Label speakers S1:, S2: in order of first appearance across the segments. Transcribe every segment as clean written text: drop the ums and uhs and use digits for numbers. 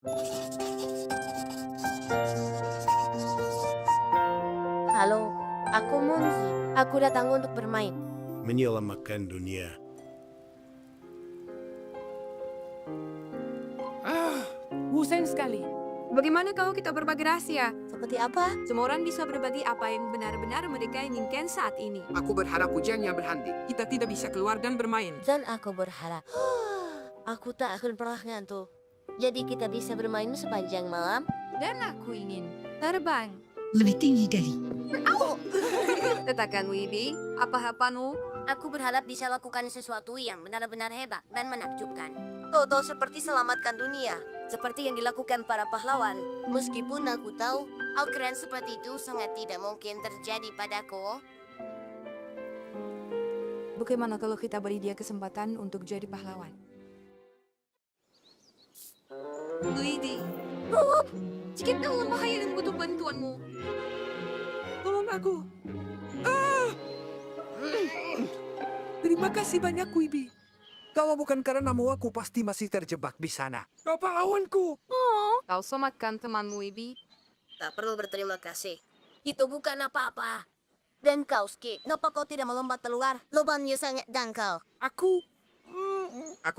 S1: Halo, aku Munzi. Aku datang untuk bermain.
S2: Menyelamatkan dunia.
S3: Bosan sekali. Bagaimana kalau kita berbagi rahasia?
S1: Seperti apa?
S3: Semua orang bisa berbagi apa yang benar-benar mereka inginkan saat ini.
S4: Aku berharap hujannya berhenti. Kita tidak bisa keluar dan bermain.
S1: Dan aku berharap aku tak akan pernah ngantuk. Jadi kita bisa bermain sepanjang malam.
S3: Dan aku ingin terbang.
S5: Lebih tinggi dari.
S3: Katakan Wibi, apa-apamu?
S1: Aku berharap bisa lakukan sesuatu yang benar-benar hebat dan menakjubkan. Toto seperti selamatkan dunia. Seperti yang dilakukan para pahlawan. Meskipun aku tahu, hal keren seperti itu sangat tidak mungkin terjadi padaku.
S3: Bagaimana kalau kita beri dia kesempatan untuk jadi pahlawan? Lady, jika dalam bahaya dan butuh bantuanmu.
S4: Tolong aku. Terima kasih banyak, Wibi. Kalau bukan karenamu, aku pasti masih terjebak di sana. Kau pahlawanku.
S3: Kau selamatkan temanmu, Wibi.
S1: Tak perlu berterima kasih. Itu bukan apa-apa. Dan kau, Skip, kenapa kau tidak melompat keluar? Lubangnya sangat dangkal.
S2: Aku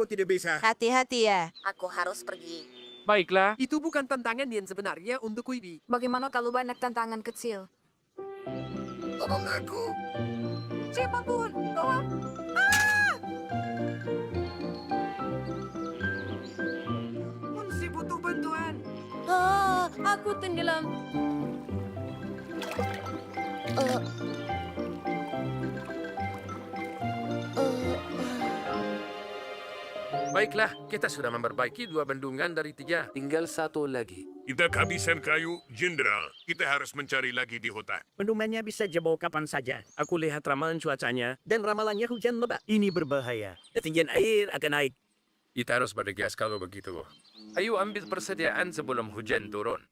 S2: tidak bisa.
S1: Hati-hati ya. Aku harus pergi.
S4: Baiklah, itu bukan tantangan yang sebenarnya untuk Wibi.
S3: Bagaimana kalau banyak tantangan kecil?
S2: Tolong aku.
S3: Siapapun, tolong.
S4: Munsi butuh bantuan.
S3: Aku tenggelam.
S6: Baiklah, kita sudah memperbaiki 2 bendungan dari 3. Tinggal 1 lagi.
S7: Kita kehabisan kayu, Jenderal. Kita harus mencari lagi di hutan.
S8: Bendungannya bisa jebol kapan saja. Aku lihat ramalan cuacanya dan ramalannya hujan lebat. Ini berbahaya. Ketinggian air akan naik.
S6: Kita harus bergegas kalau begitu. Ayo ambil persediaan sebelum hujan turun.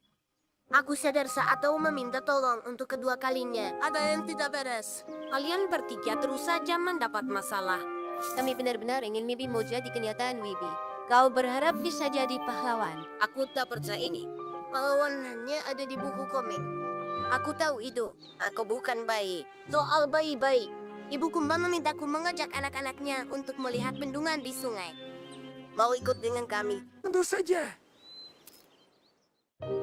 S1: Aku sadar saat kau meminta tolong untuk kedua kalinya. Ada yang tidak beres. Kalian bertiga terus saja mendapat masalah. Kami benar-benar ingin mimpi jadi kenyataan, Wibi. Kau berharap bisa jadi pahlawan. Aku tak percaya ini. Pahlawan hanya ada di buku komik. Aku tahu itu. Aku bukan bayi. Soal bayi-bayi. Ibu Kumbang memintaku mengajak anak-anaknya untuk melihat bendungan di sungai. Mau ikut dengan kami?
S4: Tentu saja.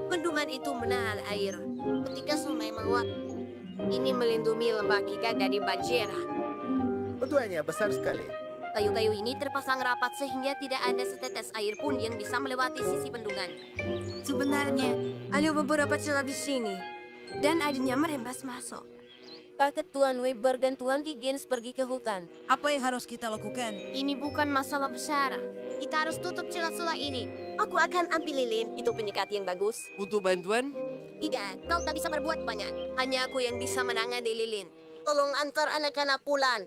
S1: Bendungan itu menahan air. Ketika sungai meluap, ini melindungi lembah kita dari banjir.
S2: Keduanya besar sekali.
S1: Kayu-kayu ini terpasang rapat sehingga tidak ada setetes air pun yang bisa melewati sisi bendungan. Sebenarnya, ada beberapa celah di sini. Dan airnya merembes masuk. Paket Tuan Weber dan Tuan Higgins pergi ke hutan.
S5: Apa yang harus kita lakukan?
S1: Ini bukan masalah besar. Kita harus tutup celah-celah ini. Aku akan ambil lilin. Itu penyekat yang bagus.
S4: Butuh bantuan?
S1: Tidak, kau tak bisa berbuat banyak. Hanya aku yang bisa menangani lilin. Tolong antar anak-anak pulang.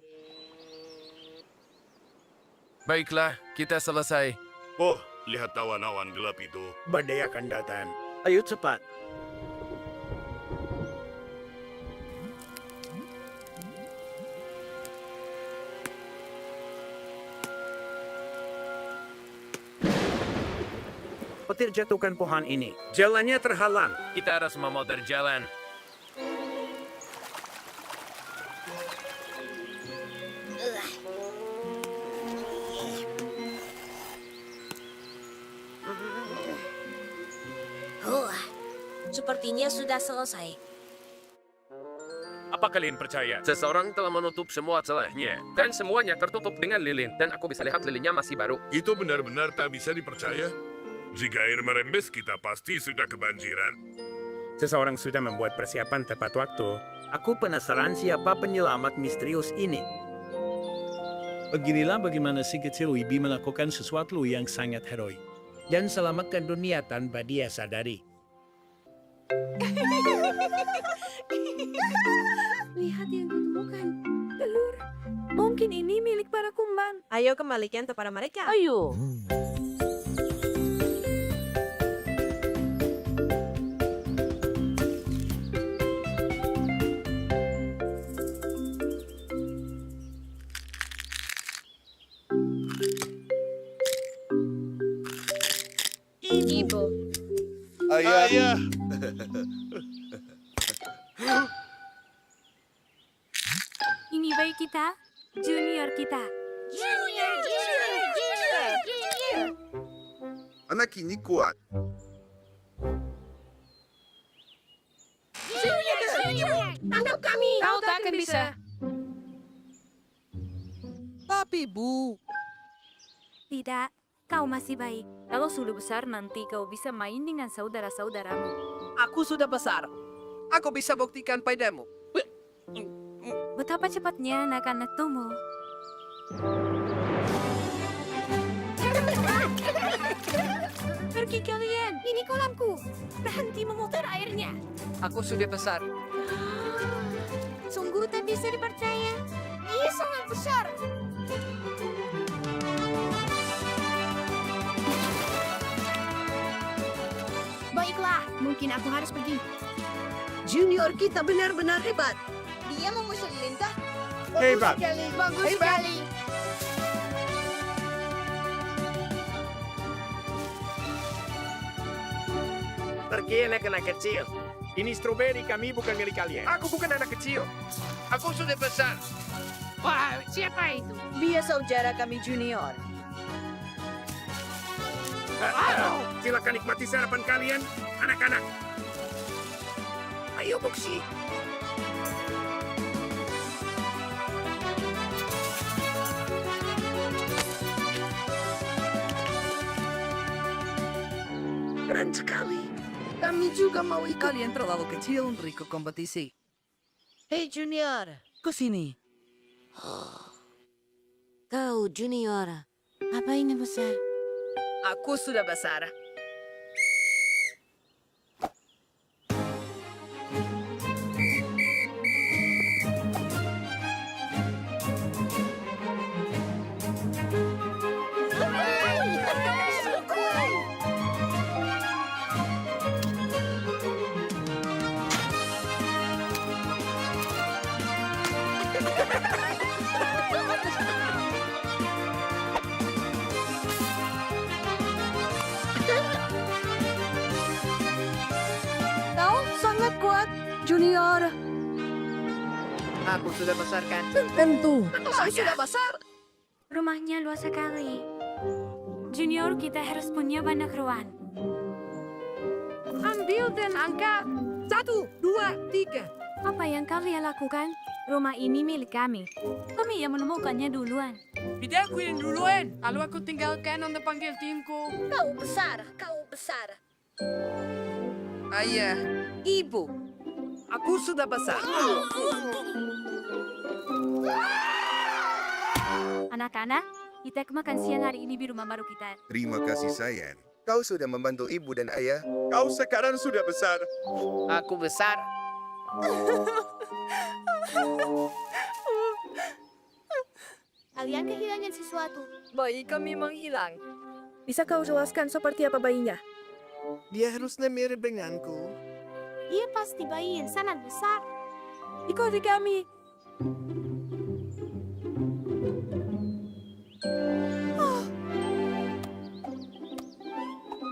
S6: Baiklah, kita selesai.
S7: Oh, lihat awan-awan gelap itu.
S2: Badai akan datang.
S8: Ayo cepat. Petir jatuhkan pohon ini. Jalannya terhalang.
S6: Kita harus memutar jalan.
S1: Sepertinya sudah selesai.
S6: Apa kalian percaya? Seseorang telah menutup semua celahnya. Dan semuanya tertutup dengan lilin. Dan aku bisa lihat lilinnya masih baru.
S7: Itu benar-benar tak bisa dipercaya. Jika air merembes, kita pasti sudah kebanjiran.
S8: Seseorang sudah membuat persiapan tepat waktu. Aku penasaran siapa penyelamat misterius ini.
S2: Beginilah bagaimana si kecil Wibi melakukan sesuatu yang sangat heroik.
S8: Dan selamatkan dunia tanpa dia sadari.
S3: Lihat yang ditemukan. Telur. Mungkin ini milik para kumbang.
S5: Ayo kembalikan kepada mereka.
S1: Ayo. Ibu,
S7: Ayah.
S3: Ini bayi kita, junior kita.
S7: Anak ini kuat.
S1: Anggap kami!
S3: Kau tak akan bisa.
S5: Tapi Bu,
S3: Tidak, kau masih baik. Kalau sudah besar nanti kau bisa main dengan saudara-saudaramu.
S5: aku sudah besar.
S4: Aku bisa buktikan padamu.
S3: Betapa cepatnya anak-anak tumbuh. Pergi kalian, ini kolamku. Berhenti memutar airnya.
S4: Aku sudah besar.
S1: Sungguh tak bisa dipercaya. Ia sangat besar. Baiklah, mungkin aku harus pergi.
S5: Junior kita benar-benar hebat.
S1: Dia memusul lintah.
S8: Hebat.
S1: Bagus sekali.
S8: Pergi anak-anak kecil. Ini stroberi kami bukan milik kalian.
S4: Aku bukan anak kecil. Aku sudah besar.
S3: Wah, siapa itu?
S5: Dia saudara kami junior.
S8: Silakan nikmati sarapan kalian, anak-anak. Ayo, Boksi.
S5: Keren sekali.
S1: Kami juga mau ikut.
S5: Kalian terlalu kecil untuk ikut kompetisi. Hei Junior, ke sini.
S1: Kau junior. Apa ini besar?
S5: Aku sudah besar.
S3: Kau sangat kuat, junior.
S4: Aku sudah besar kan?
S5: Tentu.
S1: Kau sudah besar.
S3: Rumahnya luas sekali. Junior, kita harus punya banyak ruang. Ambil dan angkat.
S5: 1, 2, 3.
S3: Apa yang kalian lakukan? Rumah ini milik kami. Kami yang menemukannya duluan.
S9: Tidak aku yang duluan. Lalu aku tinggalkan untuk panggil timku.
S1: Kau besar. Kau besar.
S4: Ayah.
S5: Ibu, aku sudah besar.
S3: Anak-anak, kita makan siang hari ini di rumah baru kita.
S10: Terima kasih sayang. Kau sudah membantu ibu dan ayah. Kau sekarang sudah besar.
S4: Aku besar.
S1: Kalian kehilangan sesuatu.
S5: Bayi kami menghilang. Bisa kau jelaskan seperti apa bayinya?
S10: Dia harusnya mirip denganku.
S1: Dia pasti bayi yang sangat besar.
S3: Ikuti kami.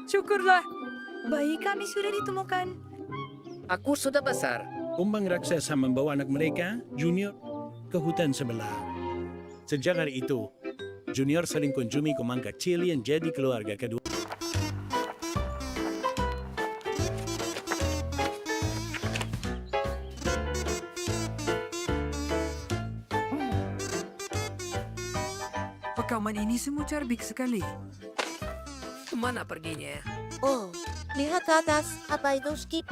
S5: Syukurlah. Bayi kami sudah ditemukan.
S4: Aku sudah besar.
S2: Kumbang raksasa membawa anak mereka, Junior, ke hutan sebelah. Sejak hari itu, Junior sering kunjungi kumbang kecil yang jadi keluarga kedua.
S4: Pekaman ini semua cerdik sekali. Kemana perginya?
S1: Oh, lihat ke atas. Apa itu, Skip?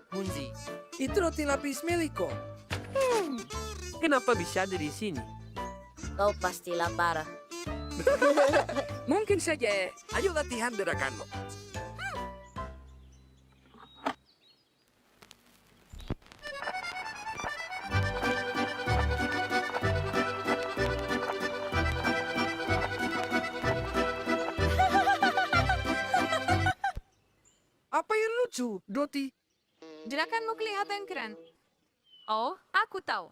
S4: Munzi, itu roti lapis milikku.
S9: Kenapa bisa ada di sini?
S1: Kau pasti lapar.
S4: Mungkin saja. Ayo latihan gerakanmu. Apa yang lucu, Doti?
S3: Gerakanmu kelihatan keren. Oh, aku tahu.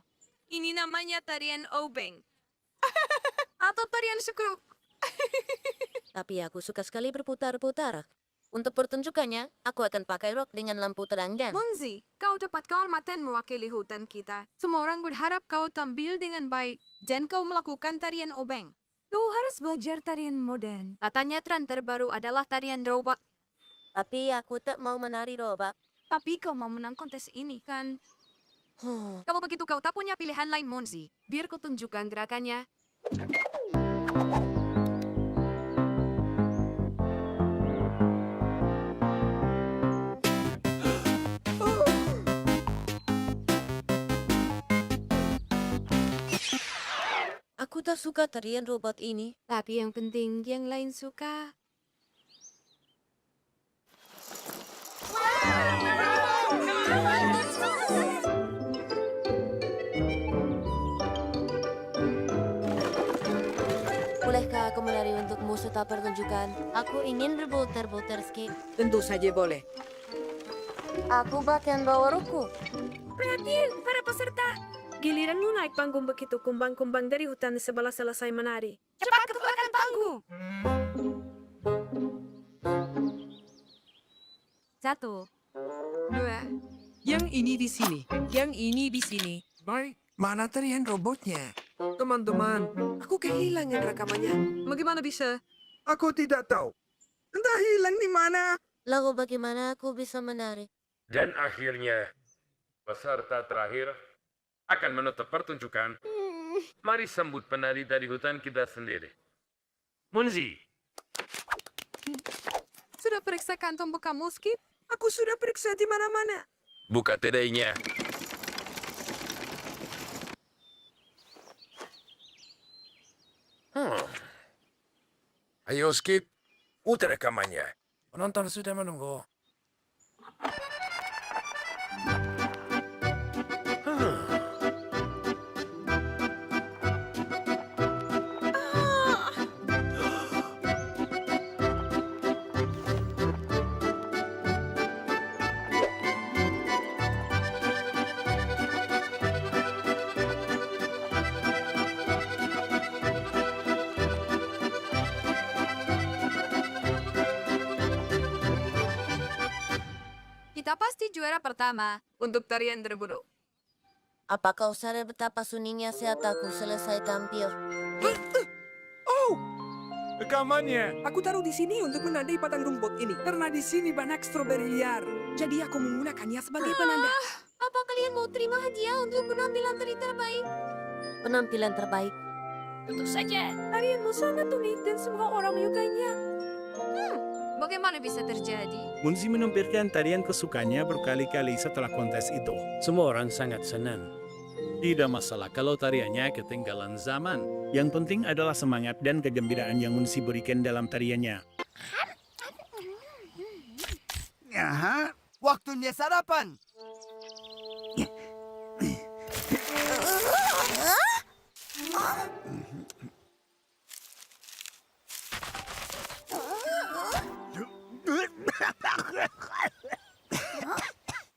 S3: Ini namanya tarian obeng. Atau tarian skruk.
S1: Tapi aku suka sekali berputar-putar. Untuk pertunjukannya, aku akan pakai rok dengan lampu terang dan...
S3: Monzi, kau dapat kehormatan mewakili hutan kita. Semua orang berharap kau tampil dengan baik dan kau melakukan tarian obeng. Kau harus belajar tarian modern. Katanya tren terbaru adalah tarian robot.
S1: Tapi aku tak mau menari robak.
S3: Tapi kau mau menang kontes ini, kan? Kalau begitu kau tak punya pilihan lain, Monzi. Biar ku tunjukkan gerakannya.
S1: Aku tak suka tarian robot ini.
S3: Tapi yang penting yang lain suka.
S1: Bolehkah aku menari untukmu setelah pertunjukan? Aku ingin berputar-putar skip.
S5: Tentu saja boleh.
S1: Aku bahkan bawa rokku.
S3: Perhatian para peserta. Giliranmu naik panggung begitu kumbang-kumbang dari hutan sebelah selesai menari. Cepat ke belakang panggung. 1, 2.
S9: Yang ini di sini, yang ini di sini.
S4: Baik, mana tarian robotnya? Teman-teman, aku kehilangan rekamannya.
S3: Bagaimana bisa?
S10: Aku tidak tahu. Entah hilang di mana.
S1: Lalu bagaimana aku bisa menari?
S6: Dan akhirnya, peserta terakhir akan menutup pertunjukan. Mari sambut penari dari hutan kita sendiri.
S8: Monzi,
S3: Sudah periksa kantong bekamu, Skip?
S4: Aku sudah periksa di mana-mana.
S6: Buka tedainya.
S7: Ayo Skip, putar rekamannya.
S4: Penonton sudah menunggu.
S3: Kita pasti juara pertama untuk tarian terburuk.
S1: Apa kau sadar betapa sunyinya saat aku selesai tampil?
S4: Rekamannya. Aku taruh di sini untuk menandai padang rumput ini. Karena di sini banyak stroberi liar. Jadi aku menggunakannya sebagai penanda.
S1: Apa kalian mau terima hadiah untuk penampilan tari terbaik? Penampilan terbaik?
S3: Tentu saja. Tarianmu sangat unik dan semua orang menyukainya. Bagaimana bisa terjadi?
S2: Monzi menampilkan tarian kesukaannya berkali-kali setelah kontes itu.
S8: semua orang sangat senang.
S2: Tidak masalah kalau tariannya ketinggalan zaman. Yang penting adalah semangat dan kegembiraan yang Monzi berikan dalam tariannya.
S10: Aha, waktunya sarapan.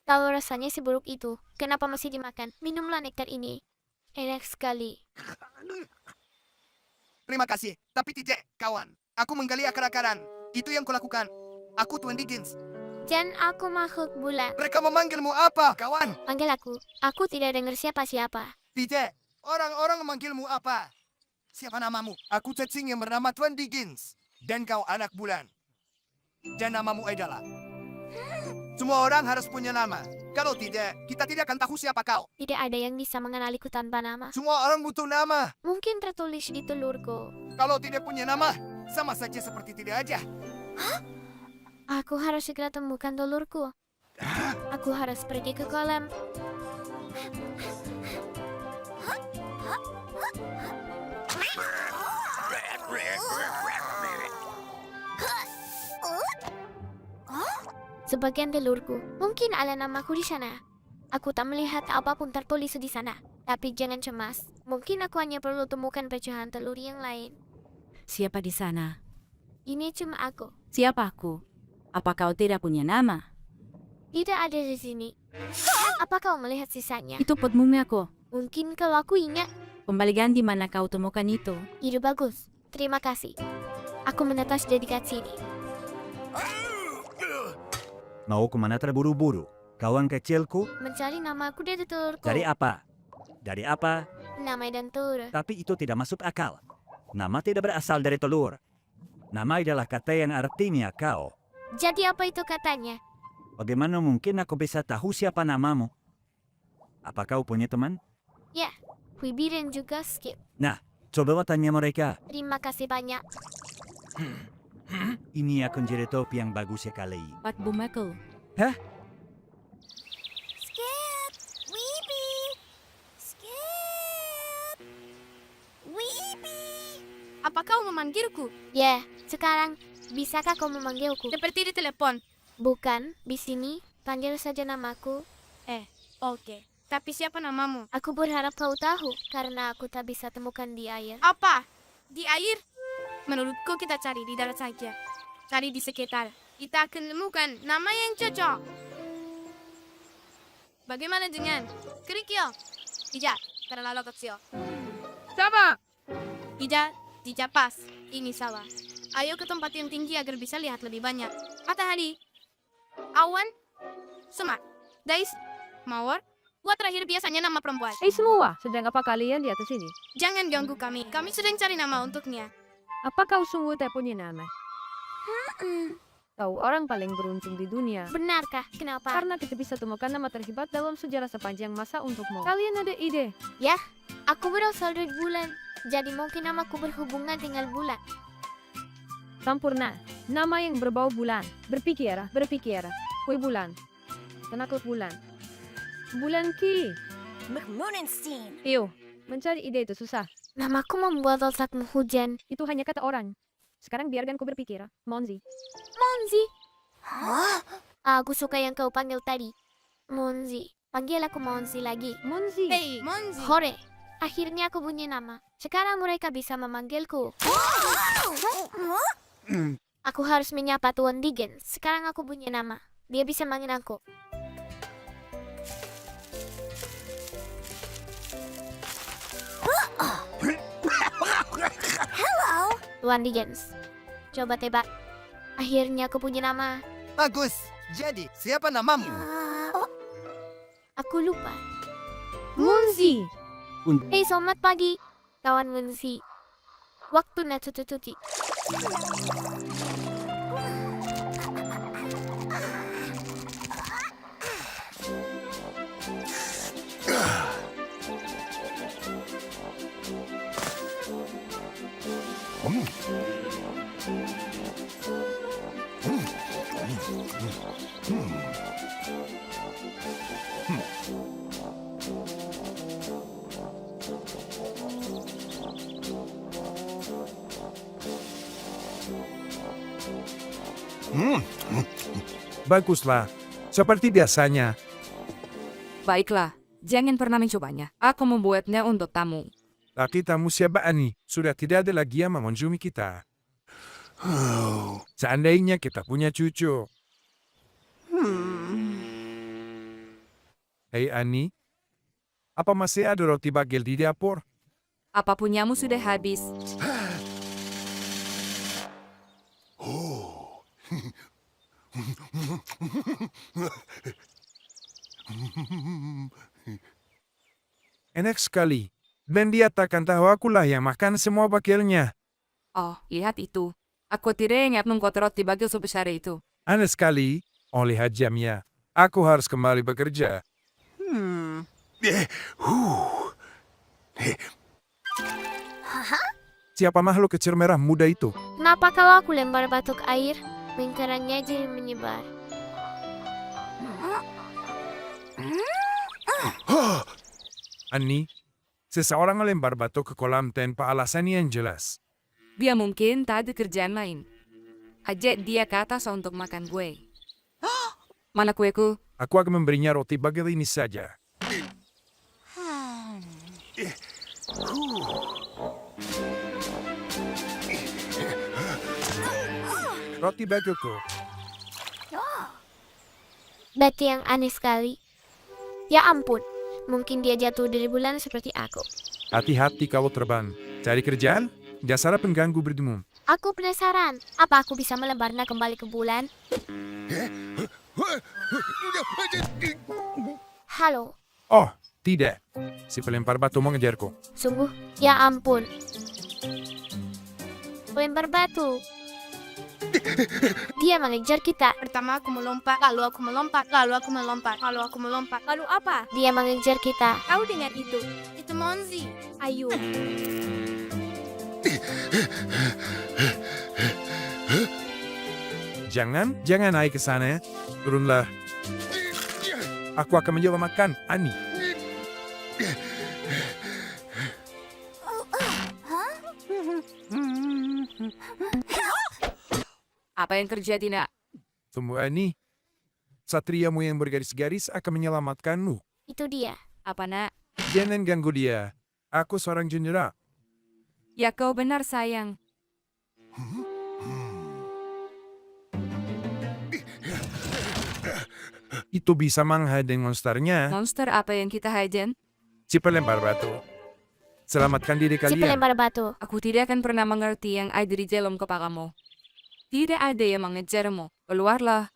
S11: Kalau rasanya seburuk itu, kenapa masih dimakan? Minumlah nektar ini. Enak sekali.
S10: Terima kasih, tapi tidak, kawan. Aku menggali akar-akaran. Itu yang kulakukan. Aku Tuan Dickens.
S11: Dan aku makhluk bulan.
S10: Mereka memanggilmu apa, kawan?
S11: Panggil aku. Aku tidak dengar siapa-siapa.
S10: Tidak, orang-orang memanggilmu apa? Siapa namamu? Aku cacing yang bernama Tuan Dickens. Dan kau anak bulan. Dan namamu adalah... Semua orang harus punya nama. Kalau tidak, kita tidak akan tahu siapa kau.
S11: Tidak ada yang bisa mengenaliku tanpa nama.
S10: Semua orang butuh nama.
S11: Mungkin tertulis di telurku.
S10: Kalau tidak punya nama, sama saja seperti tidak aja.
S11: Aku harus segera temukan telurku. Aku harus pergi ke kolam. Sebagian telurku, mungkin ada namaku di sana. Aku tak melihat apapun tertulis di sana. Tapi jangan cemas, mungkin aku hanya perlu temukan pecahan telur yang lain.
S12: Siapa di sana?
S11: Ini cuma aku.
S12: Siapa aku? Apa kau tidak punya nama?
S11: Tidak ada di sini. Apa kau melihat sisanya?
S12: Itu potmu aku.
S11: Mungkin kalau aku ingat.
S12: Kembalikan di mana kau temukan itu.
S11: Ide bagus. Terima kasih. Aku menetas di dekat sini.
S8: Mau kemana terburu-buru? Kawan kecilku?
S11: Mencari namaku dan telurku.
S8: Dari apa? Dari apa?
S11: Nama dan telur.
S8: Tapi itu tidak masuk akal. Nama tidak berasal dari telur. Nama adalah kata yang artinya kau.
S11: Jadi apa itu katanya?
S8: Bagaimana mungkin aku bisa tahu siapa namamu? Apa kau punya teman?
S11: Ya, Wibi dan juga Skip.
S8: Nah, coba tanya mereka.
S11: Terima kasih banyak.
S8: Ini akan jadi topi yang bagus sekali.
S12: Pat Bumekel.
S8: Hah?
S11: Skip! Wibi! Skip! Wibi!
S9: Apa kau memanggilku?
S11: Ya, sekarang bisakah kau memanggilku?
S9: Seperti di telepon.
S11: Bukan, di sini. Panggil saja namaku.
S9: Oke. Tapi siapa namamu?
S11: Aku berharap kau tahu, karena aku tak bisa temukan di air.
S9: Apa? Di air? Menurutku kita cari di darat saja. Cari di sekitar. Kita akan temukan nama yang cocok. Bagaimana dengan Kerikil? Tidak, terlalu kecil.
S3: Siapa?
S9: Tidak pas. Ini salah. Ayo ke tempat yang tinggi agar bisa lihat lebih banyak. Matahari, awan, semak, dais, mawar. Buat terakhir biasanya nama perempuan.
S3: Semua, sedang apa kalian di atas ini?
S9: Jangan ganggu kami. Kami sedang cari nama untuknya.
S3: Apa kau sungguh tak punya nama? Kau orang paling beruntung di dunia.
S11: Benarkah? Kenapa?
S3: Karena kita bisa temukan nama terhebat dalam sejarah sepanjang masa untukmu. Kalian ada ide?
S11: Ya, aku berasal dari bulan. Jadi mungkin namaku berhubungan dengan bulan.
S3: Sampurna. Nama yang berbau bulan. Berpikir. Kue bulan. Penakut bulan. Bulan Ki.
S1: McMunenstein.
S3: Iyo, mencari ide itu susah.
S11: Namaku membuat otakmu hujan.
S3: Itu hanya kata orang. Sekarang biarkan ku berpikir. Monzi.
S11: Monzi. Aku suka yang kau panggil tadi. Monzi. Panggil aku Monzi lagi.
S3: Monzi.
S9: Hei, Monzi.
S11: Hore. Akhirnya aku punya nama. Sekarang mereka bisa memanggilku. Aku harus menyapa Tuan Dickens. Sekarang aku punya nama. Dia bisa manggil aku. Tuan Dickens. Coba tebak. Akhirnya aku punya nama.
S10: Bagus. Jadi, siapa namamu?
S11: Aku lupa.
S3: Monzi.
S11: Hei, selamat pagi, kawan Munsi. Waktu na tututi.
S4: Baguslah, seperti biasanya.
S3: Baiklah, jangan pernah mencobanya. Aku membuatnya untuk tamu.
S4: Tapi tamu siapa Ani? Sudah tidak ada lagi yang mengunjungi kita. Seandainya kita punya cucu. Hei Ani, apa masih ada roti bagel di dapur?
S3: Apa punyamu sudah habis?
S4: Enak sekali. Dan dia takkan tahu akulah yang makan semua bagelnya.
S3: Oh, lihat itu. Aku tidak ingat membuat roti bagel sebesar itu.
S4: Aneh sekali. Oh, lihat jamnya. Aku harus kembali bekerja. Siapa makhluk kecil merah muda itu?
S11: Kenapa kalau aku lempar batu ke air, lingkarannya jadi menyebar?
S4: Ani, seseorang melempar batu ke kolam tanpa alasan yang jelas.
S3: Dia mungkin tak ada kerjaan lain. Ajak dia ke atas untuk makan kue. Mana kueku?
S4: Aku akan memberinya roti bagel ini saja. Roti bagelku.
S11: Betty yang aneh sekali. Ya ampun, mungkin dia jatuh dari bulan seperti aku.
S4: Hati-hati kalau terbang. Cari kerjaan? Dasar pengganggu berdumum.
S11: Aku penasaran, apa aku bisa melebarnya kembali ke bulan? Halo.
S4: Oh, tidak. Si pelempar batu mengejarku.
S11: Sungguh, ya ampun. Lempar batu. Dia mengejar kita.
S9: Pertama aku melompat, lalu aku melompat, lalu aku melompat, lalu aku melompat.
S3: Lalu apa?
S11: Dia mengejar kita.
S3: Kau dengar itu?
S9: Itu Monzi.
S3: Ayo.
S4: Jangan naik ke sana. Turunlah. Aku akan mencoba makan, Ani.
S3: Apa yang terjadi, nak?
S4: Tunggu, Ani. Satriamu yang bergaris-garis akan menyelamatkanmu.
S11: Itu dia.
S3: Apa, nak?
S4: Jangan ganggu dia. Aku seorang jendera.
S3: Ya kau benar, sayang.
S4: Itu bisa menghadang monsternya.
S3: Monster apa yang kita hajen?
S4: Si pelempar batu. Selamatkan diri
S11: Si
S4: kalian.
S11: pelempar batu.
S3: Aku tidak akan pernah mengerti yang ada di dalam kepalamu. Tidak ada yang mengejarmu. Keluarlah.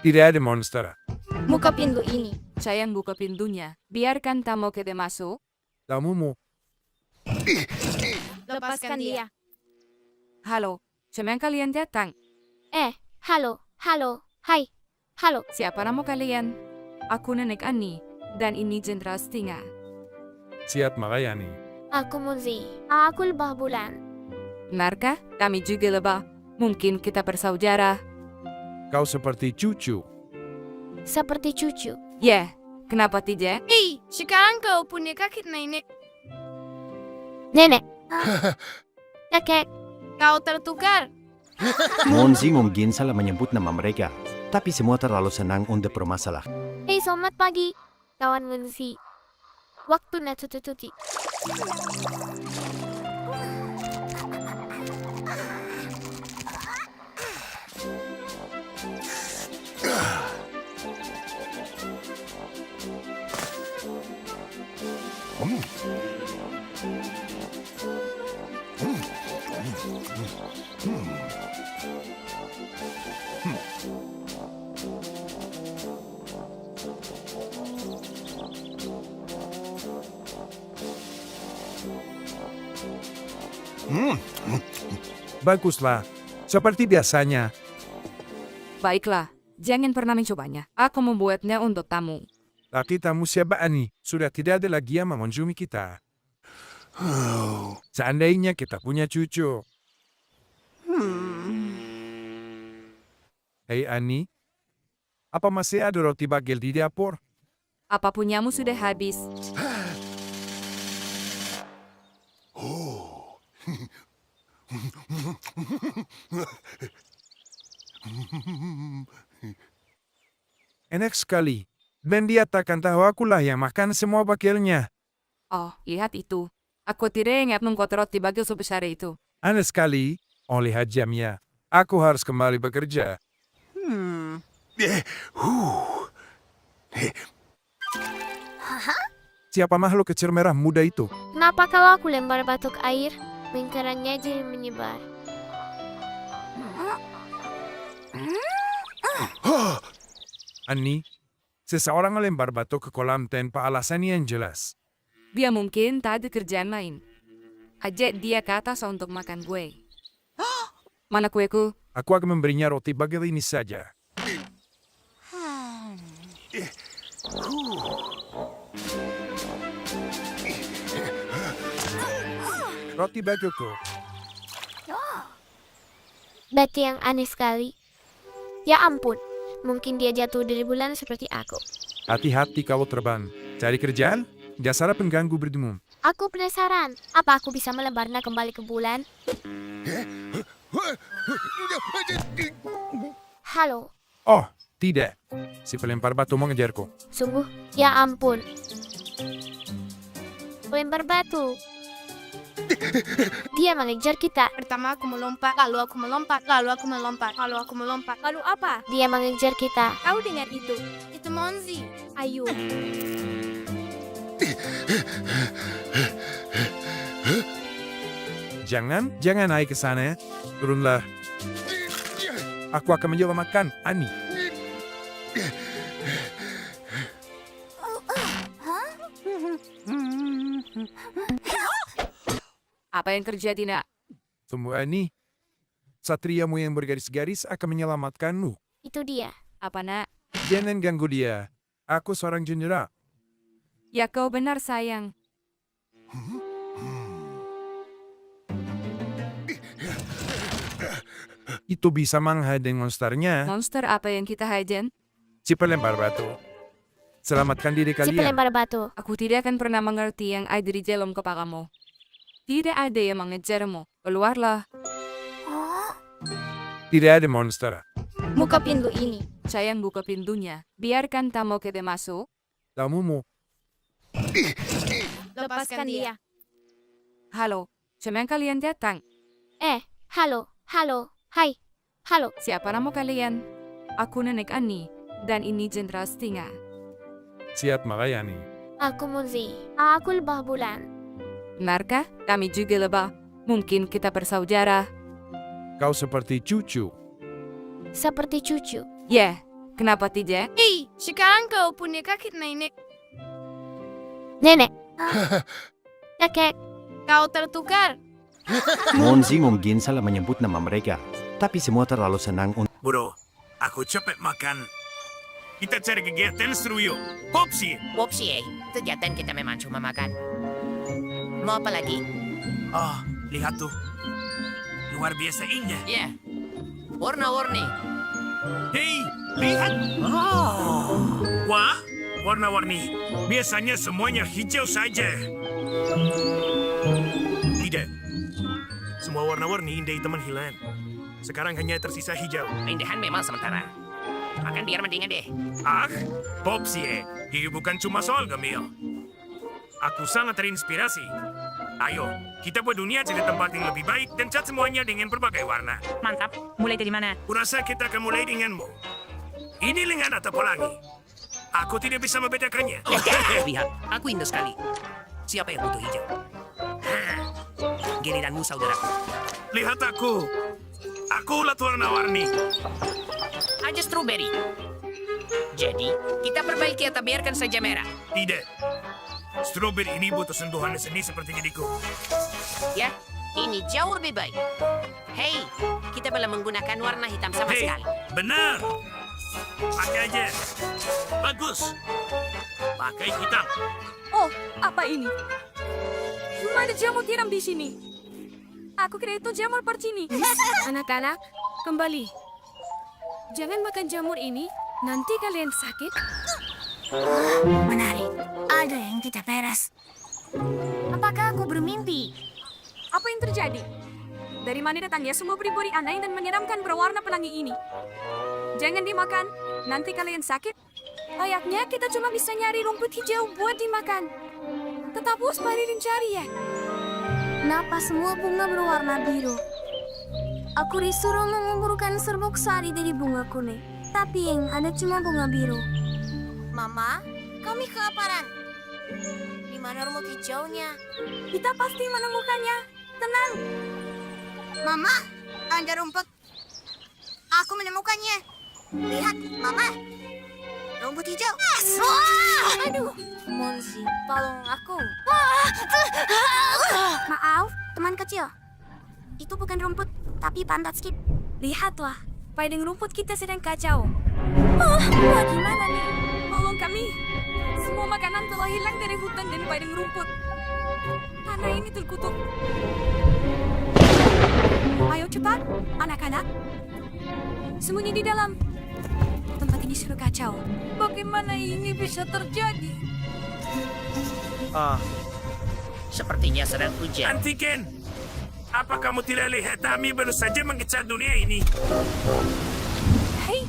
S4: Tidak ada monster.
S11: Buka pintu ini.
S3: Sayang, buka pintunya. Biarkan tamu kita masuk.
S4: Tamumu.
S9: Lepaskan dia.
S3: Halo, siapa yang kalian datang?
S11: Halo. Hai. Halo.
S3: Siapa nama kalian? Aku Nenek Ani, dan ini Jenderal Stinga.
S4: Siap melayani.
S11: Aku Muzi. Aku lebah bulan.
S3: Benarkah? Kami juga lebah. Mungkin kita bersaudara.
S4: Kau seperti cucu.
S11: Seperti cucu.
S3: Ya, kenapa tidak?
S9: Hei, sekarang kau punya kakek nenek.
S11: Nenek. Kakek.
S9: Kau tertukar.
S13: Monzi mungkin salah menyebut nama mereka, tapi semua terlalu senang untuk bermasalah.
S11: Hei, selamat pagi. Kawan Muzi. Waktu cuci.
S4: Baguslah. Seperti biasanya.
S3: Baiklah, jangan pernah mencobanya. Aku membuatnya untuk tamu.
S4: Tapi tamu siapa, Ani? Sudah tidak ada lagi yang mengunjungi kita. Seandainya kita punya cucu. Hei, Ani. Apa masih ada roti bagel di dapur?
S3: Apa punyamu sudah habis?
S4: Enak sekali. Dan dia takkan tahu akulah yang makan semua bagelnya.
S3: Oh, lihat itu. Aku tidak ingat mengkotor roti bagel sebesar itu.
S4: Aneh sekali. Oh, lihat jamnya. Aku harus kembali bekerja. Siapa makhluk kecil merah muda itu?
S11: Kenapa kalau aku lempar batu ke air, lingkarannya jadi menyebar?
S4: Ani, seseorang melempar batu ke kolam tanpa alasan yang jelas.
S3: Dia mungkin tak ada kerjaan lain. Ajak dia ke atas untuk makan kue. Mana kueku?
S4: Aku akan memberinya roti bagel ini saja. Roti bagelku.
S11: Berarti yang aneh sekali. Ya ampun, mungkin dia jatuh dari bulan seperti aku.
S4: Hati-hati kalau terbang. Cari kerjaan? Dasar pengganggu berdemum.
S11: Aku penasaran, apa aku bisa melebarnya kembali ke bulan? Halo.
S4: Oh, tidak. Si pelempar batu mengejarku.
S11: Sungguh, ya ampun. Lempar batu. Dia mengejar kita.
S9: Pertama aku melompat, lalu aku melompat, lalu aku melompat, lalu aku melompat.
S3: Lalu apa?
S11: Dia mengejar kita.
S3: Kau dengar itu?
S9: Itu Monzi.
S3: Ayo.
S4: Jangan naik ke sana. Turunlah. Aku akan mencoba makan, Ani.
S3: Apa yang terjadi, nak?
S4: Semua ini, satriamu yang bergaris-garis akan menyelamatkanmu.
S11: Itu dia.
S3: Apa, nak?
S4: Jangan ganggu dia. Aku seorang jendera.
S3: Ya kau benar, sayang.
S4: Itu bisa menghadang monsternya.
S3: Monster apa yang kita hajen?
S4: Si pelempar batu. Selamatkan diri
S11: Si
S4: kalian.
S11: pelempar batu.
S3: Aku tidak akan pernah mengerti yang ada di dalam kepalamu. Tidak ada yang mengejarmu. Keluarlah.
S4: Tidak ada monster.
S11: Buka pintu ini.
S3: Sayang, buka pintunya. Biarkan tamu kita masuk.
S4: Tamumu.
S11: Lepaskan dia.
S3: Halo, siapa yang kalian datang?
S11: Halo. Hai. Halo.
S3: Siapa nama kalian? Aku Nenek Ani, dan ini Jenderal Stinga.
S4: Siap melayani.
S11: Aku Muzi. Aku lebah bulan.
S3: Benarkah? Kami juga lebah. Mungkin kita bersaudara.
S4: Kau seperti cucu.
S11: Seperti cucu.
S3: Ya, kenapa tidak?
S9: Hei, sekarang kau punya kakek nenek.
S11: Nenek. Kakek.
S9: Kau tertukar.
S13: Monzi mungkin salah menyebut nama mereka, tapi semua terlalu senang untuk
S8: Bro, aku capek makan. Kita cari kegiatan seru yuk. Popsi.
S1: Kegiatan kita memang cuma makan. Mau apa lagi?
S8: Oh, lihat tuh. Luar biasa indah.
S1: Ya, warna-warni.
S8: Hei, lihat. Wah, warna-warni. Biasanya semuanya hijau saja. Tidak. Semua warna-warni indah teman hilang. Sekarang hanya tersisa hijau.
S1: Keindahan memang sementara. Makan biar mendingan deh.
S8: Ah, Popsi, hidup bukan cuma soal gemil. Aku sangat terinspirasi. Ayo, kita buat dunia jadi tempat yang lebih baik dan cat semuanya dengan berbagai warna.
S1: Mantap. Mulai dari mana?
S8: Kurasa kita akan mulai denganmu. Ini lengan atau pelangi? Aku tidak bisa membedakannya.
S1: Lihat, aku Indo sekali. Siapa yang butuh hijau? Giliranmu, saudaraku.
S8: Lihat aku. Aku ulat warna-warni.
S1: Aja strawberry. Jadi, kita perbaiki atau biarkan saja merah.
S8: Tidak. Strawberry ini butuh sentuhan seni seperti diriku.
S1: Ya, ini jauh lebih baik. Hei, kita belum menggunakan warna hitam sama
S8: Hei,
S1: sekali.
S8: benar. Pakai aja. Bagus. Pakai hitam.
S3: Oh, apa ini? Cuma ada jamur tiram di sini. Aku kira itu jamur percini. Anak-anak, kembali. Jangan makan jamur ini, nanti kalian sakit.
S11: Menarik. Ada yang tidak beres. Apakah aku bermimpi?
S3: Apa yang terjadi? Dari mana datangnya semua beri-beri aneh dan menyeramkan berwarna pelangi ini? Jangan dimakan, nanti kalian sakit. Layaknya kita cuma bisa nyari rumput hijau buat dimakan. Tetap waspada dan cari ya.
S11: Kenapa semua bunga berwarna biru? Aku disuruh mengumpulkan serbuk sari dari bunga kuning. Tapi yang ada cuma bunga biru. Mama, kami kelaparan. Di mana rumput hijaunya?
S3: Kita pasti menemukannya. Tenang.
S11: Mama, ada rumput. Aku menemukannya. Lihat, Mama. Rumput hijau. Aduh. Monzi, tolong aku. Maaf, teman kecil. Itu bukan rumput, tapi pantat skip.
S3: Lihatlah, padang rumput kita sedang kacau.
S11: Bagaimana nih?
S3: Tolong kami. Semua makanan telah hilang dari hutan dan padang rumput. Tanah ini terkutuk. Ayo cepat, anak-anak. Sembunyi di dalam. Tempat ini sudah kacau. Bagaimana ini bisa terjadi?
S1: Sepertinya sedang hujan.
S8: Antiken, apa kamu tidak lihat kami baru saja mengecat dunia ini?
S3: Hei.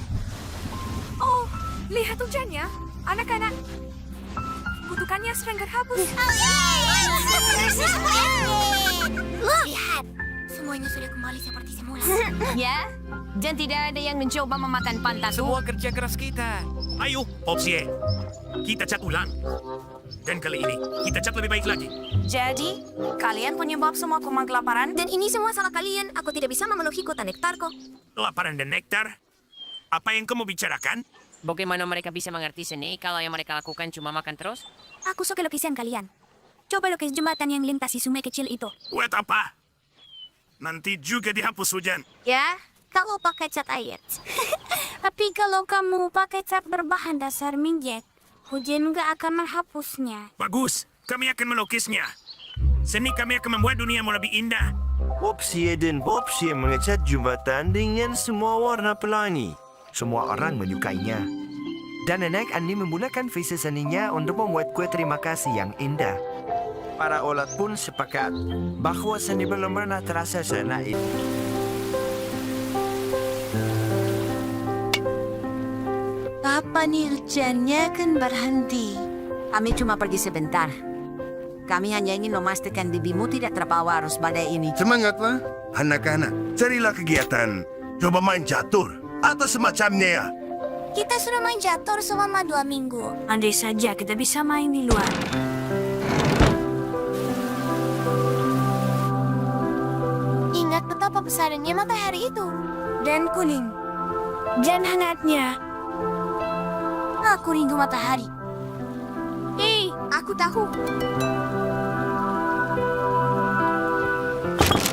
S3: Oh, lihat hujannya, anak-anak. Kutukannya sedang terhapus.
S11: Lihat, semuanya sudah kembali seperti semula.
S1: Ya, dan tidak ada yang mencoba memakan pantat.
S10: Semua kerja keras kita.
S8: Ayo, Popsi, kita cat ulang. Dan kali ini, kita cat lebih baik lagi.
S11: Jadi, kalian penyebab semua kuman kelaparan? Dan ini semua salah kalian. Aku tidak bisa memenuhi kota nektarku.
S8: Kelaparan dan nektar? Apa yang kamu bicarakan?
S1: Bagaimana mereka bisa mengerti seni kalau yang mereka lakukan cuma makan terus?
S11: Aku suka lukisan kalian. Coba lukis jembatan yang lintasi sungai kecil itu.
S8: Buat apa? Nanti juga dihapus hujan.
S11: Ya, kalau pakai cat air. Tapi kalau kamu pakai cat berbahan dasar minyak, hujan nggak akan menghapusnya.
S8: Bagus, kami akan melukisnya. Seni kami akan membuat duniamu lebih indah.
S14: Popsie dan Popsie mengecat jembatan dengan semua warna pelangi. Semua orang menyukainya. Dan nenek Andi menggunakan visi seninya untuk membuat kue terima kasih yang indah. Para olat pun sepakat bahwa seni belum pernah terasa senaik.
S5: Kapan nih hujannya akan berhenti?
S1: Kami cuma pergi sebentar. Kami hanya ingin memastikan bibimu tidak terbawa arus badai ini.
S10: Semangatlah, anak-anak. Carilah kegiatan. Coba main catur atau semacamnya.
S11: Kita sudah main catur selama 2 minggu. Andai saja kita bisa main di luar. Ingat betapa besarnya matahari itu. Dan kuning. Dan hangatnya. Aku rindu matahari. Hei, aku tahu.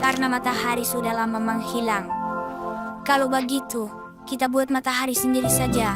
S11: Karena matahari sudah lama menghilang. Kalau begitu, kita buat matahari sendiri saja.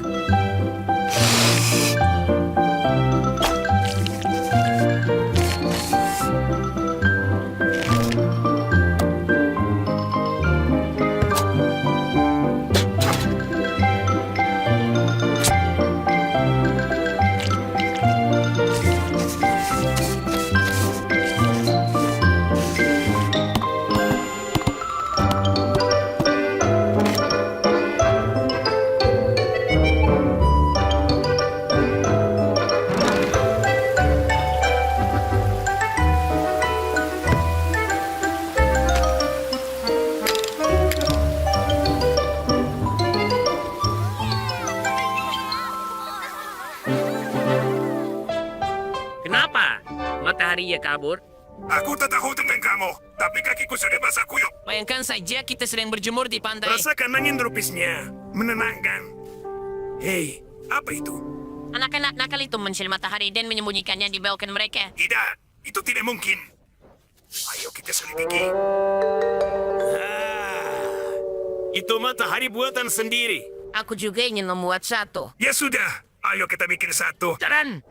S15: Kenapa? Matahari ya kabur?
S8: Aku tak tahu tentang kamu, tapi kakiku sudah basah kuyup.
S15: Bayangkan saja kita sedang berjemur di pantai.
S8: Rasakan angin teropisnya, menenangkan. Hei, apa itu?
S15: Anak-anak nakal itu mencari matahari dan menyembunyikannya di balkon mereka.
S8: Tidak, itu tidak mungkin. Ayo kita selidiki. Itu matahari buatan sendiri.
S15: Aku juga ingin membuat satu.
S8: Ya sudah, ayo kita bikin satu.
S15: Jalan!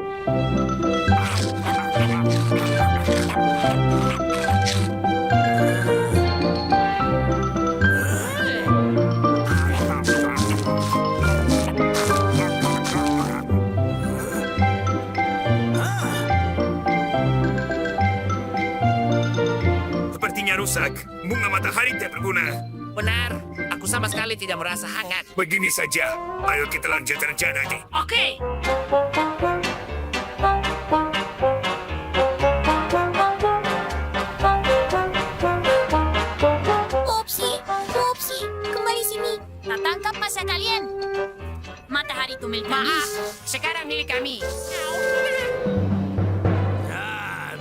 S8: Sepertinya rusak. Bunga matahari tidak berguna.
S15: Benar, aku sama sekali tidak merasa hangat.
S8: Begini saja, ayo kita lanjut rencana ini.
S15: Oke.
S11: Popsi, kembali sini. Tak tangkap masa kalian. Matahari itu milik kami.
S15: Maaf, sekarang milik kami.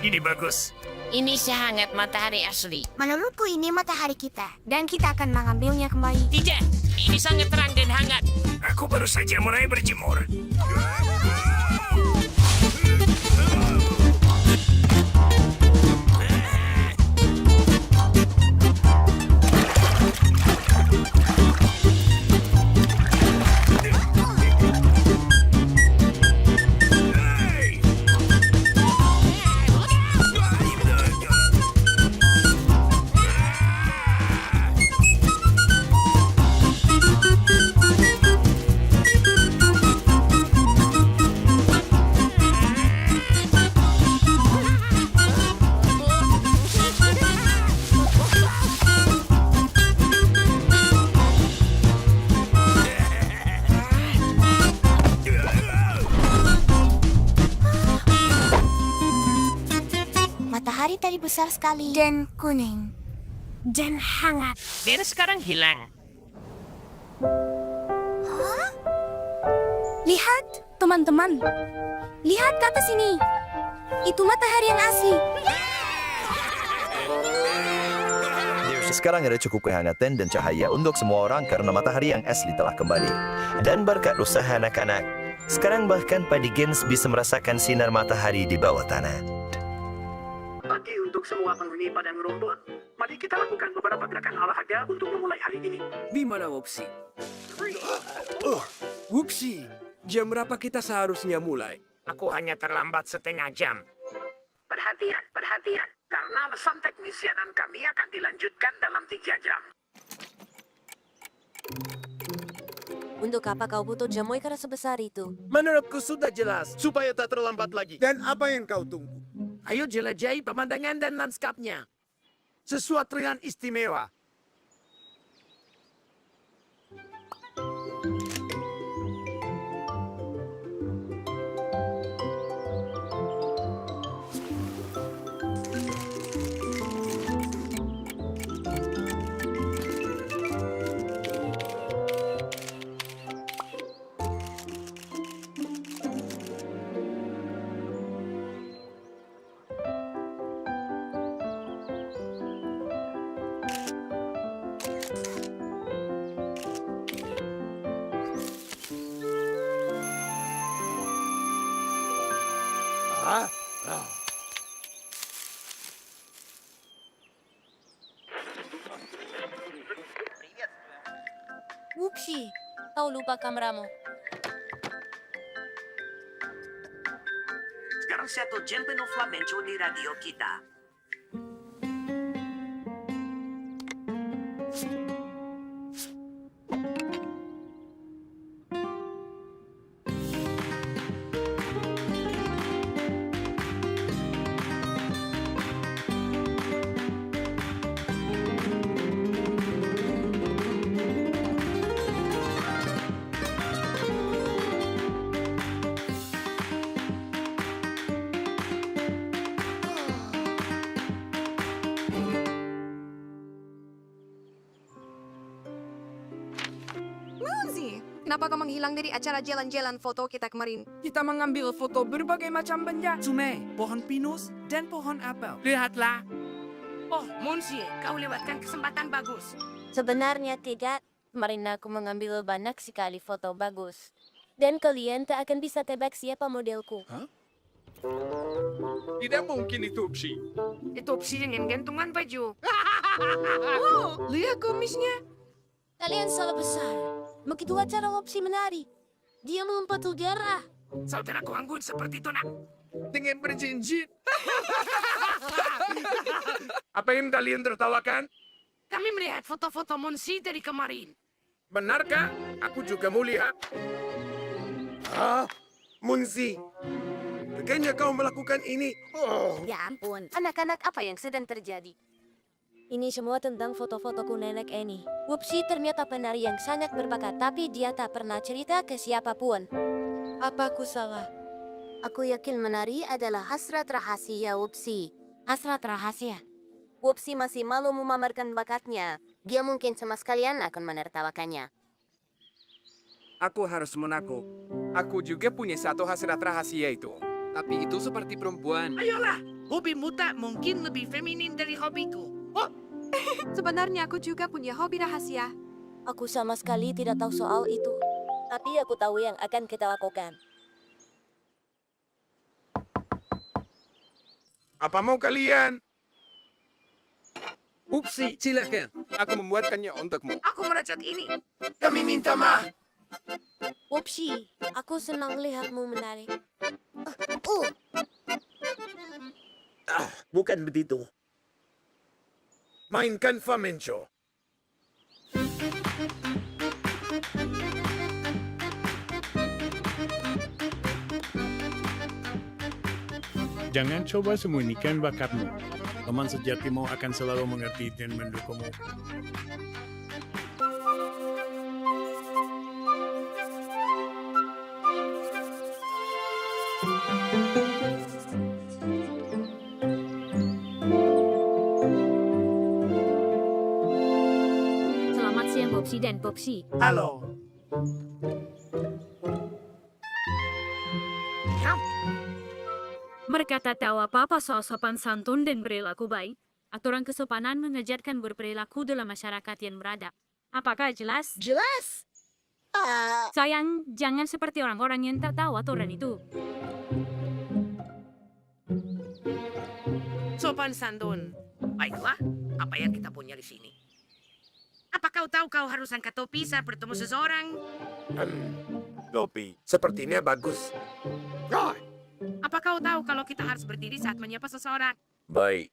S8: Ini bagus.
S15: Ini sehangat matahari asli.
S11: Menurutku ini matahari kita. Dan kita akan mengambilnya kembali.
S15: Tidak, ini sangat terang dan hangat.
S8: Aku baru saja mulai berjemur.
S11: Matahari tadi besar sekali. Dan kuning. Dan hangat.
S15: Dan sekarang hilang.
S11: Hah? Lihat, teman-teman. Lihat ke atas ini. Itu matahari yang asli.
S14: Sekarang ada cukup kehangatan dan cahaya untuk semua orang karena matahari yang asli telah kembali. Dan berkat usaha anak-anak, sekarang bahkan Padi Gens bisa merasakan sinar matahari di bawah tanah.
S16: untuk semua penghuni padang rumput. Mari kita lakukan beberapa gerakan olahraga untuk memulai hari ini.
S4: Di mana Wopsi? Wopsi, jam berapa kita seharusnya mulai?
S8: Aku hanya terlambat setengah jam.
S16: Perhatian, perhatian. Karena alasan teknis siaran kami akan dilanjutkan dalam 3 jam.
S1: Untuk apa kau butuh jam waker sebesar itu?
S5: Menurutku sudah jelas, supaya tak terlambat lagi.
S10: Dan apa yang kau tunggu?
S5: Ayo jelajahi pemandangan dan lanskapnya.
S10: Sesuatu yang istimewa.
S1: Wupsi, kau lupa kameramu.
S16: Sekarang 1 jam penuh flamenco di radio kita.
S3: Monzi, kenapa kau menghilang dari acara jalan-jalan foto kita kemarin?
S4: Kita mengambil foto berbagai macam benda. Sungai, pohon pinus, dan pohon apel. Lihatlah.
S15: Oh, Monsi, kau lewatkan kesempatan bagus.
S1: Sebenarnya tidak. Kemarin aku mengambil banyak sekali foto bagus. Dan kalian tak akan bisa tebak siapa modelku.
S4: Tidak mungkin itu Upsi.
S15: Itu opsi dengan gantungan baju.
S3: Oh, lihat kumisnya.
S1: Kalian salah besar. Begitu acara opsi menari. Dia melompat udara.
S8: Saudaraku anggun seperti itu, nak.
S4: Dengan berjinjit.
S8: Apa yang kalian tertawakan?
S15: Kami melihat foto-foto Monsi dari kemarin.
S8: Benarkah? Aku juga mau lihat.
S10: Munzi, teganya kau melakukan ini.
S1: Ya ampun. Anak-anak, apa yang sedang terjadi? Ini semua tentang foto-fotoku nenek Eni. Wupsi ternyata penari yang sangat berbakat, tapi dia tak pernah cerita ke siapapun. Apa aku salah? Aku yakin menari adalah hasrat rahasia Wupsi. Hasrat rahasia? Wupsi masih malu memamerkan bakatnya. Dia mungkin sama sekalian akan menertawakannya.
S4: Aku harus mengaku. Aku juga punya satu hasrat rahasia itu. Tapi itu seperti perempuan.
S15: Ayolah, hobimu tak mungkin lebih feminin dari hobiku. Oh,
S3: Sebenarnya aku juga punya hobi rahasia.
S1: Aku sama sekali tidak tahu soal itu. Tapi aku tahu yang akan kita lakukan.
S10: Apa mau kalian?
S4: Upsi, silakan. Aku membuatkannya untukmu.
S15: aku meracot ini.
S10: Kami minta maaf.
S1: Wupsi, aku senang lihatmu menari.
S5: Bukan begitu.
S10: Mainkan flamenco.
S2: Jangan coba sembunyikan bakatmu. Teman sejatimu akan selalu mengerti dan mendukungmu.
S12: Selamat siang, Bobsi dan Popsi.
S10: Halo.
S12: Mereka tak tahu apa-apa soal sopan santun dan perilaku baik. Aturan kesopanan mengajarkan berperilaku dalam masyarakat yang beradab. Apakah jelas?
S1: Jelas.
S12: Sayang, jangan seperti orang-orang yang tak tahu aturan itu.
S15: Sopan
S16: sopan santun. Baiklah, apa yang kita punya di sini? Apa kau tahu kau harus angkat topi saat bertemu seseorang?
S10: Topi, sepertinya bagus.
S16: Apa kau tahu kalau kita harus berdiri saat menyapa seseorang?
S10: Baik.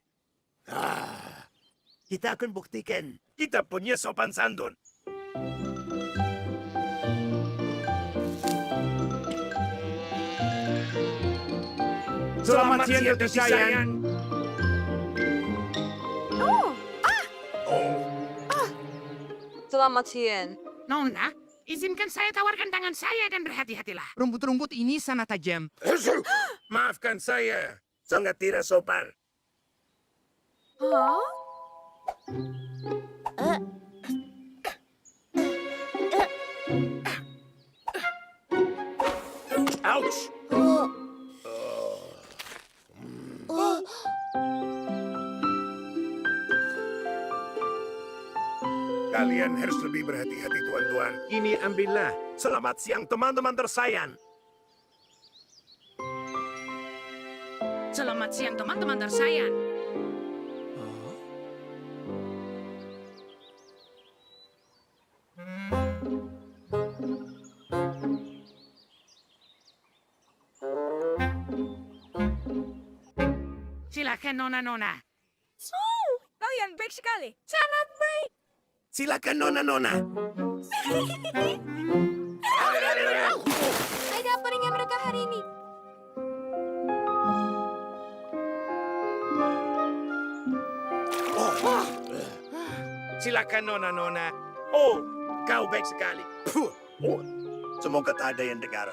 S14: Kita akan buktikan. Kita punya sopan santun.
S8: Selamat siang, Dr. Sayang.
S3: Selamat siang.
S16: Nona, izinkan saya tawarkan tangan saya dan berhati-hatilah.
S10: Rumput-rumput ini sangat tajam.
S7: Maafkan saya.
S14: Sangat tidak sopan.
S3: Hah?
S14: Ouch!
S7: Kalian harus lebih berhati-hati, tuan-tuan.
S14: Ini ambillah. Selamat siang teman-teman tersayang.
S16: Selamat siang teman-teman tersayang. Silakan nona-nona.
S3: Kalian baik sekali.
S16: Sangat baik.
S14: Silakan nona-nona.
S11: Ada apa dengan mereka hari ini?
S14: Silakan nona-nona. Oh, kau baik sekali. Oh, semoga tak ada yang dengar.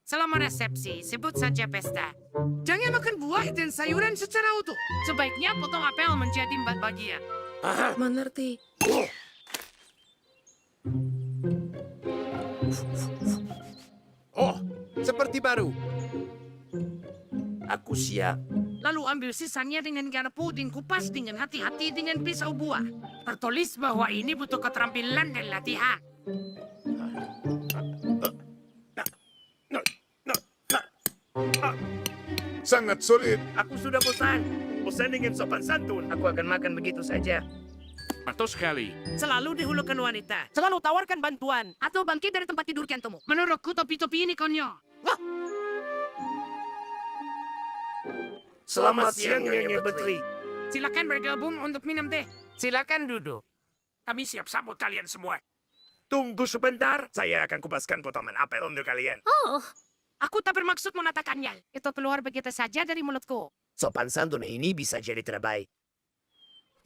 S16: Selama resepsi, sebut saja pesta.
S10: Jangan makan buah dan sayuran secara utuh.
S16: Sebaiknya potong apel menjadi 4 bagian.
S10: Mengerti. Oh, seperti baru.
S14: Aku siap.
S16: Lalu ambil sisanya dengan garpu dan kupas dengan hati-hati dengan pisau buah. Tertulis bahwa ini butuh keterampilan dan latihan.
S7: Sangat sulit.
S14: Aku sudah bosan. Bosan dengan sopan santun.
S16: Aku akan makan begitu saja.
S8: Atau sekali.
S16: Selalu dihulukan wanita. Selalu tawarkan bantuan. Atau bangkit dari tempat tidur kantomu. Menurutku topi-topi ini konyol.
S14: Selamat siang, Nyonya Betri.
S16: Silakan bergabung untuk minum teh. Silakan duduk. Kami siap sambut kalian semua.
S14: Tunggu sebentar. Saya akan kupaskan potongan apel untuk kalian.
S9: Oh,
S16: Aku tak bermaksud menatakannya. Itu keluar begitu saja dari mulutku.
S14: Sopan santun ini bisa jadi terbaik.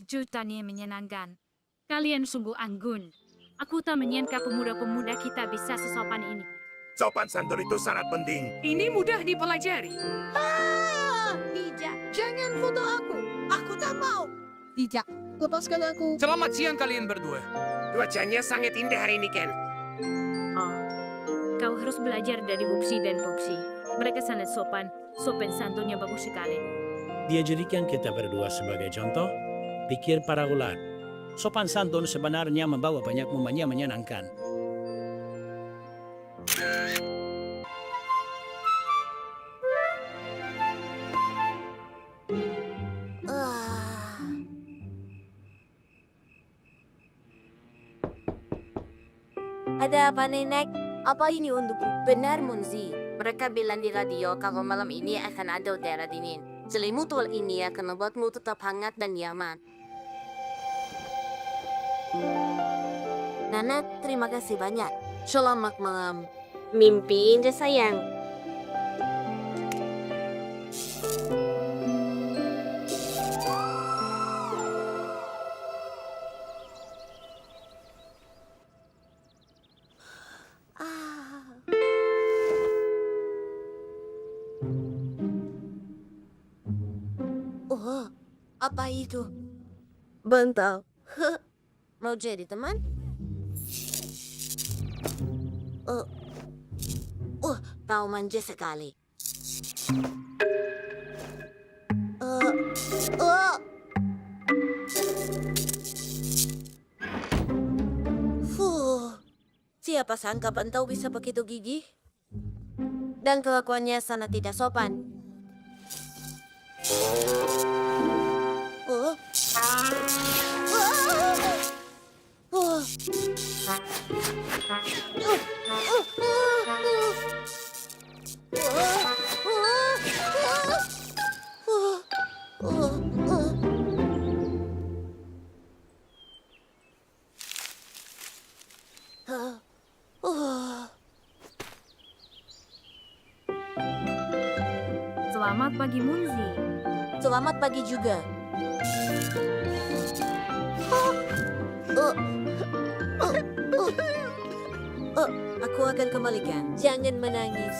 S12: Kejutan yang menyenangkan. Kalian sungguh anggun. Aku tak menyangka pemuda-pemuda kita bisa sesopan ini.
S14: Sopan santun itu sangat penting.
S16: Ini mudah dipelajari.
S1: Tidak, jangan foto aku. Aku tak mau.
S3: Tidak.
S1: Lepaskan aku.
S10: Selamat siang kalian berdua.
S16: Cuacanya sangat indah hari ini, Ken.
S12: Oh, kau harus belajar dari Bupsi dan Popsi. Mereka sangat sopan. Sopan santunnya bagus sekali.
S2: Dia jadikan kita berdua sebagai contoh. Pikir para ulat. Sopan santun sebenarnya membawa banyak momen yang menyenangkan.
S1: Ada apa, Nenek? Apa ini untukku? Benar, Munzi. Mereka bilang di radio kalau malam ini akan ada udara dingin. Selimut wol ini akan membuatmu tetap hangat dan nyaman. Nana, terima kasih banyak. Selamat malam. Mimpi indah, sayang. Oh, apa itu? Bantal. Mau jadi teman? Kau manja sekali. Siapa sangka Bantau bisa begitu gigih? Dan kelakuannya sangat tidak sopan. Oh. Oh.
S12: Selamat pagi, Munzi.
S1: Selamat pagi juga. Aku akan kembalikan. Jangan menangis.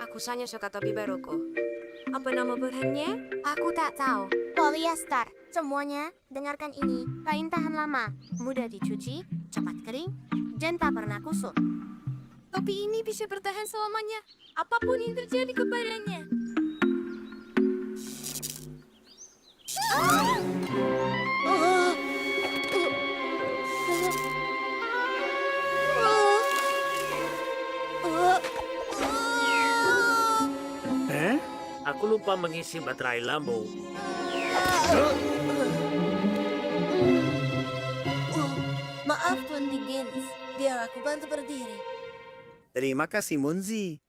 S3: Aku sanya suka topi baruku. Apa nama bahannya?
S11: Aku tak tahu. Polyester. Semuanya, dengarkan ini. Kain tahan lama, mudah dicuci, cepat kering, dan tak pernah kusut.
S3: Topi ini bisa bertahan selamanya, apapun yang terjadi kepadanya.
S2: Aku lupa mengisi baterai lampu.
S1: Maaf, Tuan Dickens. Biar aku bantu berdiri.
S2: Terima kasih, Munzi.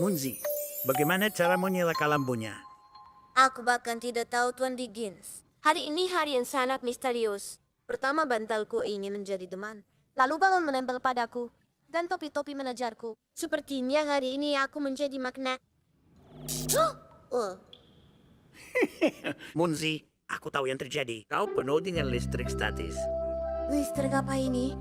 S2: Munzi, bagaimana cara menyalakan lampunya?
S1: Aku bahkan tidak tahu, Tuan Dickens. Hari ini hari yang sangat misterius. Pertama, bantalku ingin menjadi teman. Lalu balon menempel padaku. Dan topi-topi menejarku. Sepertinya hari ini aku menjadi magnet.
S2: Munzi, aku tahu yang terjadi. Kau penuh dengan listrik statis.
S1: Listrik apa ini?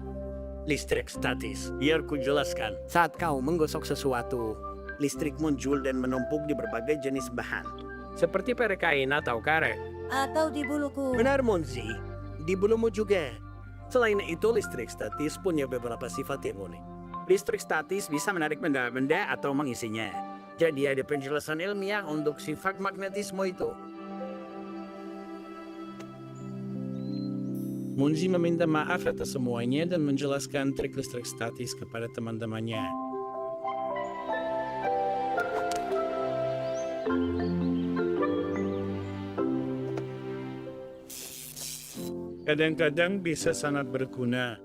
S2: Listrik statis. Biar ku jelaskan. Saat kau menggosok sesuatu, listrik muncul dan menumpuk di berbagai jenis bahan. Seperti perek kain atau karet.
S1: Atau di buluku.
S2: Benar, Munzi. Di bulumu juga. Selain itu, listrik statis punya beberapa sifat yang unik. Listrik statis bisa menarik benda-benda atau mengisinya. Jadi ada penjelasan ilmiah untuk sifat magnetisme itu. Munzi meminta maaf atas semuanya dan menjelaskan trik listrik statis kepada teman-temannya. Kadang-kadang bisa sangat berguna.